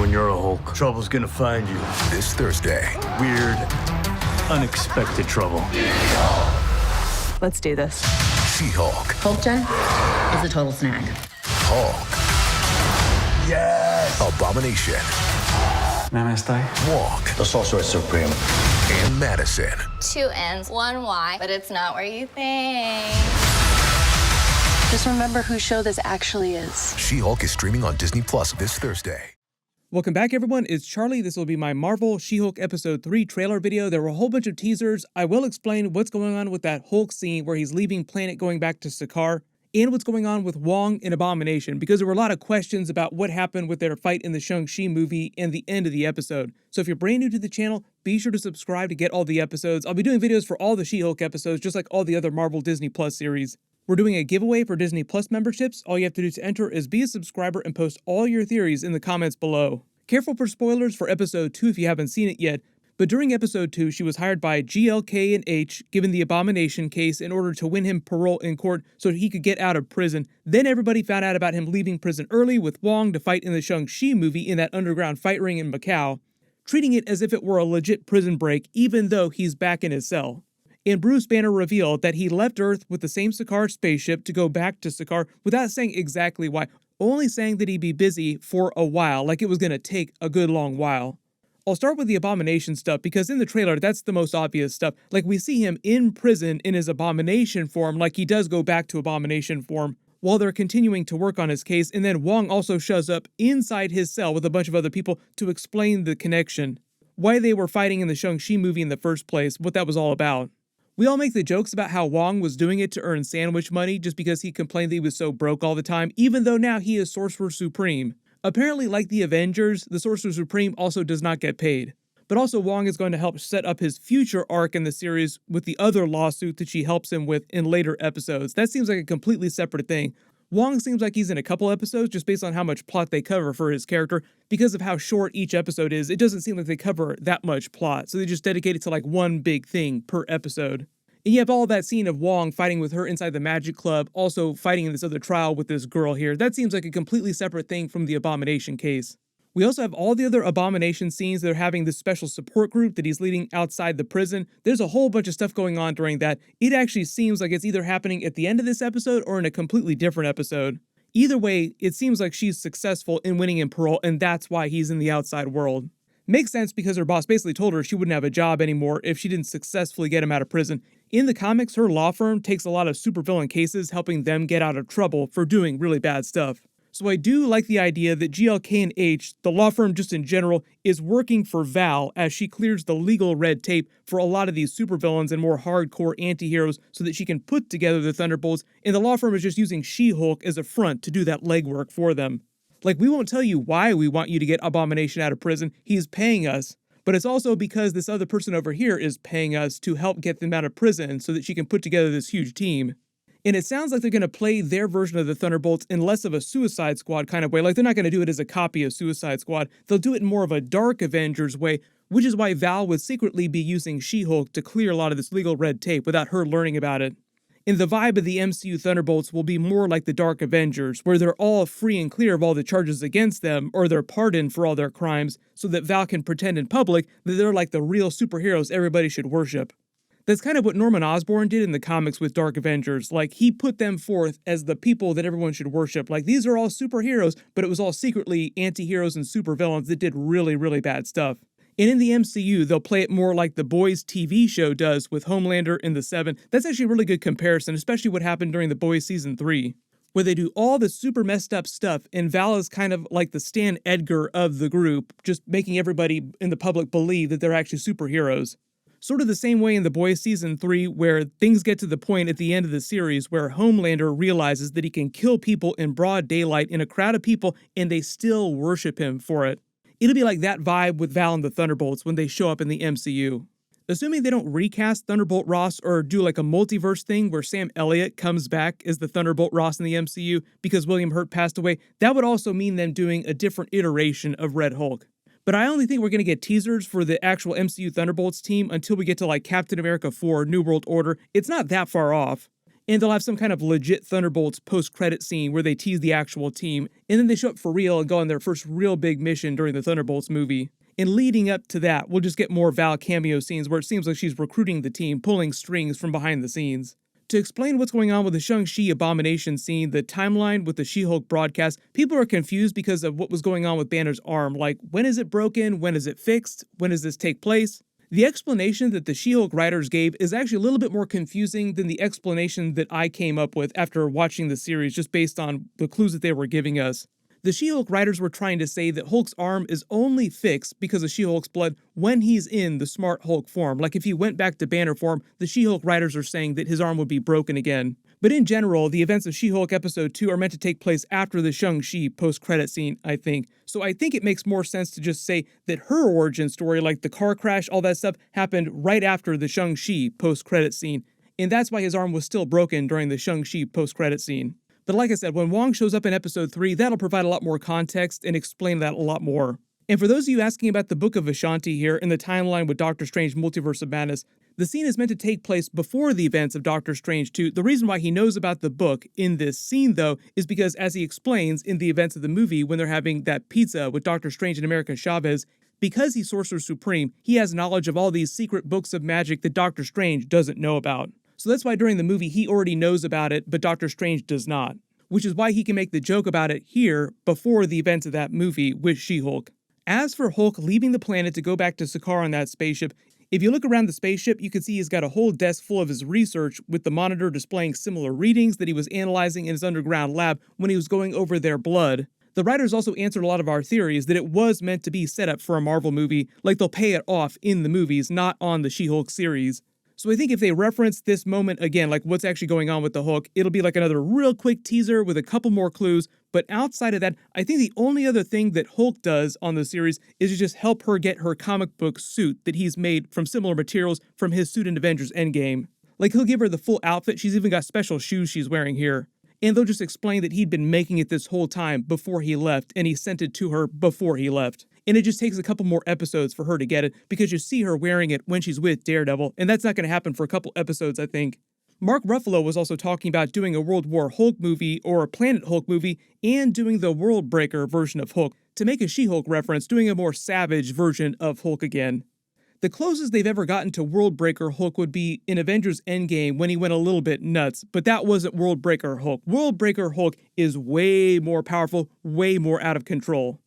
when you're a Hulk. Trouble's gonna find you. This Thursday. Weird, unexpected trouble. Let's do this. She-Hulk. Hulkja is a total snag. Hulk. Yes! Abomination. Namaste. Wong. The Sorcerer Supreme. And Madison. 2 N's, 1 Y, but it's not where you think. Just remember whose show this actually is. She-Hulk is streaming on Disney Plus this Thursday. Welcome back, everyone. It's Charlie. This will be my Marvel She-Hulk Episode 3 trailer video. There were a whole bunch of teasers. I will explain what's going on with that Hulk scene where he's leaving planet going back to Sakaar, and what's going on with Wong and Abomination, because there were a lot of questions about what happened with their fight in the Shang-Chi movie and the end of the episode. So if you're brand new to the channel, be sure to subscribe to get all the episodes. I'll be doing videos for all the She-Hulk episodes, just like all the other Marvel Disney Plus series. We're doing a giveaway for Disney Plus memberships. All you have to do to enter is be a subscriber and post all your theories in the comments below. Careful for spoilers for episode 2 if you haven't seen it yet, but during episode 2, she was hired by GLK and H, given the Abomination case, in order to win him parole in court so he could get out of prison. Then everybody found out about him leaving prison early with Wong to fight in the Shang-Chi movie in that underground fight ring in Macau, treating it as if it were a legit prison break, even though he's back in his cell. And Bruce Banner revealed that he left Earth with the same Sakaar spaceship to go back to Sakaar without saying exactly why, only saying that he'd be busy for a while, like it was going to take a good long while. I'll start with the Abomination stuff, because in the trailer, that's the most obvious stuff. Like, we see him in prison in his Abomination form, like he does go back to Abomination form, while they're continuing to work on his case, and then Wong also shows up inside his cell with a bunch of other people to explain the connection. Why they were fighting in the Shang-Chi movie in the first place, what that was all about. We all make the jokes about how Wong was doing it to earn sandwich money just because he complained that he was so broke all the time, even though now he is Sorcerer Supreme. Apparently, like the Avengers, the Sorcerer Supreme also does not get paid. But also, Wong is going to help set up his future arc in the series with the other lawsuit that she helps him with in later episodes. That seems like a completely separate thing. Wong seems like he's in a couple episodes just based on how much plot they cover for his character. Because of how short each episode is, it doesn't seem like they cover that much plot, so they just dedicate it to like one big thing per episode. And you have all that scene of Wong fighting with her inside the Magic Club, also fighting in this other trial with this girl here. That seems like a completely separate thing from the Abomination case. We also have all the other Abomination scenes that are having this special support group that he's leading outside the prison. There's a whole bunch of stuff going on during that. It actually seems like it's either happening at the end of this episode or in a completely different episode. Either way, it seems like she's successful in winning him parole, and that's why he's in the outside world. Makes sense because her boss basically told her she wouldn't have a job anymore if she didn't successfully get him out of prison. In the comics, her law firm takes a lot of supervillain cases, helping them get out of trouble for doing really bad stuff. So I do like the idea that GLK and H, the law firm just in general, is working for Val as she clears the legal red tape for a lot of these supervillains and more hardcore anti-heroes so that she can put together the Thunderbolts, and the law firm is just using She-Hulk as a front to do that legwork for them. Like, we won't tell you why we want you to get Abomination out of prison, he's paying us. But it's also because this other person over here is paying us to help get them out of prison so that she can put together this huge team. And it sounds like they're going to play their version of the Thunderbolts in less of a Suicide Squad kind of way. Like, they're not going to do it as a copy of Suicide Squad. They'll do it in more of a dark Avengers way, which is why Val would secretly be using She-Hulk to clear a lot of this legal red tape without her learning about it. And the vibe of the MCU Thunderbolts will be more like the Dark Avengers, where they're all free and clear of all the charges against them, or they're pardoned for all their crimes, so that Val can pretend in public that they're like the real superheroes everybody should worship. That's kind of what Norman Osborn did in the comics with Dark Avengers. Like, he put them forth as the people that everyone should worship. Like, these are all superheroes, but it was all secretly anti-heroes and supervillains that did really, really bad stuff. And in the MCU, they'll play it more like The Boys TV show does with Homelander and the Seven. That's actually a really good comparison, especially what happened during The Boys Season 3, where they do all the super messed up stuff, and Val is kind of like the Stan Edgar of the group, just making everybody in the public believe that they're actually superheroes. Sort of the same way in The Boys Season 3, where things get to the point at the end of the series where Homelander realizes that he can kill people in broad daylight in a crowd of people, and they still worship him for it. It'll be like that vibe with Val and the Thunderbolts when they show up in the MCU. Assuming they don't recast Thunderbolt Ross or do like a multiverse thing where Sam Elliott comes back as the Thunderbolt Ross in the MCU because William Hurt passed away, that would also mean them doing a different iteration of Red Hulk. But I only think we're going to get teasers for the actual MCU Thunderbolts team until we get to like Captain America 4 New World Order. It's not that far off. And they'll have some kind of legit Thunderbolts post-credit scene where they tease the actual team, and then they show up for real and go on their first real big mission during the Thunderbolts movie. And leading up to that, we'll just get more Val cameo scenes where it seems like she's recruiting the team, pulling strings from behind the scenes. To explain what's going on with the Shang-Chi Abomination scene, the timeline with the She-Hulk broadcast, people are confused because of what was going on with Banner's arm. Like, when is it broken? When is it fixed? When does this take place? The explanation that the She-Hulk writers gave is actually a little bit more confusing than the explanation that I came up with after watching the series, just based on the clues that they were giving us. The She-Hulk writers were trying to say that Hulk's arm is only fixed because of She-Hulk's blood when he's in the smart Hulk form. Like if he went back to Banner form, the She-Hulk writers are saying that his arm would be broken again. But in general, the events of She-Hulk Episode 2 are meant to take place after the Shang-Chi post-credit scene, I think. So I think it makes more sense to just say that her origin story, like the car crash, all that stuff, happened right after the Shang-Chi post-credit scene. And that's why his arm was still broken during the Shang-Chi post-credit scene. But like I said, when Wong shows up in Episode 3, that'll provide a lot more context and explain that a lot more. And for those of you asking about the Book of Vishanti here in the timeline with Doctor Strange Multiverse of Madness, the scene is meant to take place before the events of Doctor Strange 2. The reason why he knows about the book in this scene, though, is because as he explains in the events of the movie when they're having that pizza with Doctor Strange and America Chavez, because he's Sorcerer Supreme, he has knowledge of all these secret books of magic that Doctor Strange doesn't know about. So that's why during the movie he already knows about it, but Doctor Strange does not. Which is why he can make the joke about it here before the events of that movie with She-Hulk. As for Hulk leaving the planet to go back to Sakaar on that spaceship, if you look around the spaceship, you can see he's got a whole desk full of his research with the monitor displaying similar readings that he was analyzing in his underground lab when he was going over their blood. The writers also answered a lot of our theories that it was meant to be set up for a Marvel movie, like they'll pay it off in the movies, not on the She-Hulk series. So I think if they reference this moment again, like what's actually going on with the Hulk, it'll be like another real quick teaser with a couple more clues. But outside of that, I think the only other thing that Hulk does on the series is to just help her get her comic book suit that he's made from similar materials from his suit in Avengers Endgame. Like he'll give her the full outfit, she's even got special shoes she's wearing here. And they'll just explain that he'd been making it this whole time before he left, and he sent it to her before he left. And it just takes a couple more episodes for her to get it, because you see her wearing it when she's with Daredevil, and that's not going to happen for a couple episodes, I think. Mark Ruffalo was also talking about doing a World War Hulk movie or a Planet Hulk movie, and doing the World Breaker version of Hulk, to make a She-Hulk reference, doing a more savage version of Hulk again. The closest they've ever gotten to World Breaker Hulk would be in Avengers Endgame when he went a little bit nuts, but that wasn't World Breaker Hulk. World Breaker Hulk is way more powerful, way more out of control.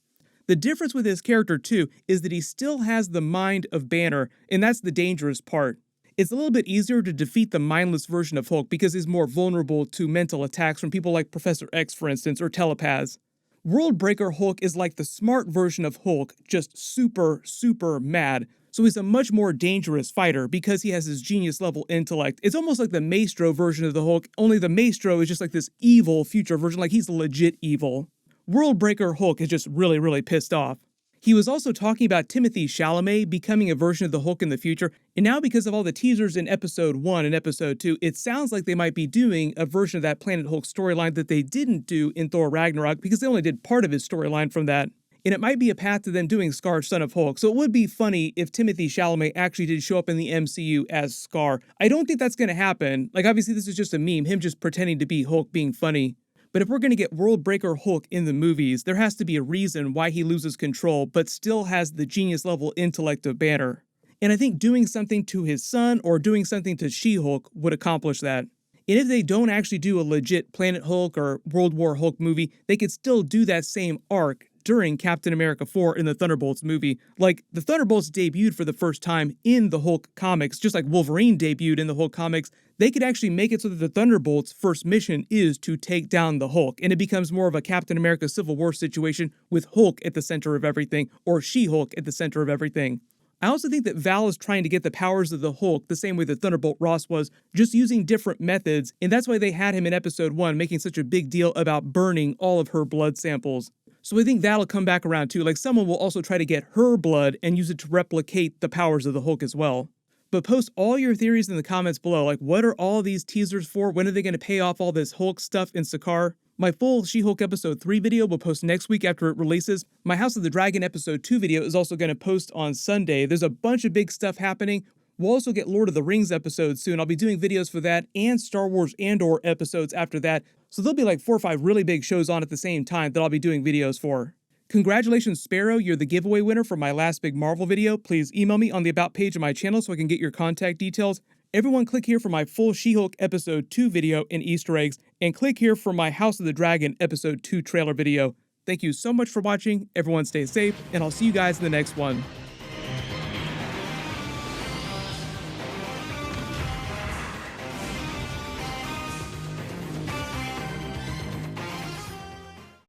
The difference with his character, too, is that he still has the mind of Banner, and that's the dangerous part. It's a little bit easier to defeat the mindless version of Hulk because he's more vulnerable to mental attacks from people like Professor X, for instance, or telepaths. World Breaker Hulk is like the smart version of Hulk, just super, super mad. So he's a much more dangerous fighter because he has his genius-level intellect. It's almost like the Maestro version of the Hulk, only the Maestro is just like this evil future version, like he's legit evil. World Breaker Hulk is just really, really pissed off. He was also talking about Timothée Chalamet becoming a version of the Hulk in the future, and now because of all the teasers in Episode 1 and Episode 2, it sounds like they might be doing a version of that Planet Hulk storyline that they didn't do in Thor Ragnarok because they only did part of his storyline from that. And it might be a path to them doing Scar, Son of Hulk. So it would be funny if Timothée Chalamet actually did show up in the MCU as Scar. I don't think that's going to happen. Like, obviously, this is just a meme, him just pretending to be Hulk being funny. But if we're going to get World Breaker Hulk in the movies, there has to be a reason why he loses control, but still has the genius-level intellect of Banner. And I think doing something to his son or doing something to She-Hulk would accomplish that. And if they don't actually do a legit Planet Hulk or World War Hulk movie, they could still do that same arc during Captain America 4 in the Thunderbolts movie. Like, the Thunderbolts debuted for the first time in the Hulk comics, just like Wolverine debuted in the Hulk comics. They could actually make it so that the Thunderbolts' first mission is to take down the Hulk, and it becomes more of a Captain America Civil War situation with Hulk at the center of everything, or She-Hulk at the center of everything. I also think that Val is trying to get the powers of the Hulk the same way that Thunderbolt Ross was, just using different methods, and that's why they had him in Episode 1 making such a big deal about burning all of her blood samples. So I think that'll come back around too, like someone will also try to get her blood and use it to replicate the powers of the Hulk as well. But post all your theories in the comments below, like what are all these teasers for? When are they going to pay off all this Hulk stuff in Sakaar? My full She-Hulk Episode 3 video will post next week after it releases. My House of the Dragon Episode 2 video is also going to post on Sunday. There's a bunch of big stuff happening. We'll also get Lord of the Rings episodes soon. I'll be doing videos for that and Star Wars Andor episodes after that. So there'll be like 4 or 5 really big shows on at the same time that I'll be doing videos for. Congratulations, Sparrow, you're the giveaway winner for my last big Marvel video. Please email me on the About page of my channel so I can get your contact details. Everyone click here for my full She-Hulk Episode 2 video and Easter eggs, and click here for my House of the Dragon Episode 2 trailer video. Thank you so much for watching, everyone stay safe, and I'll see you guys in the next one.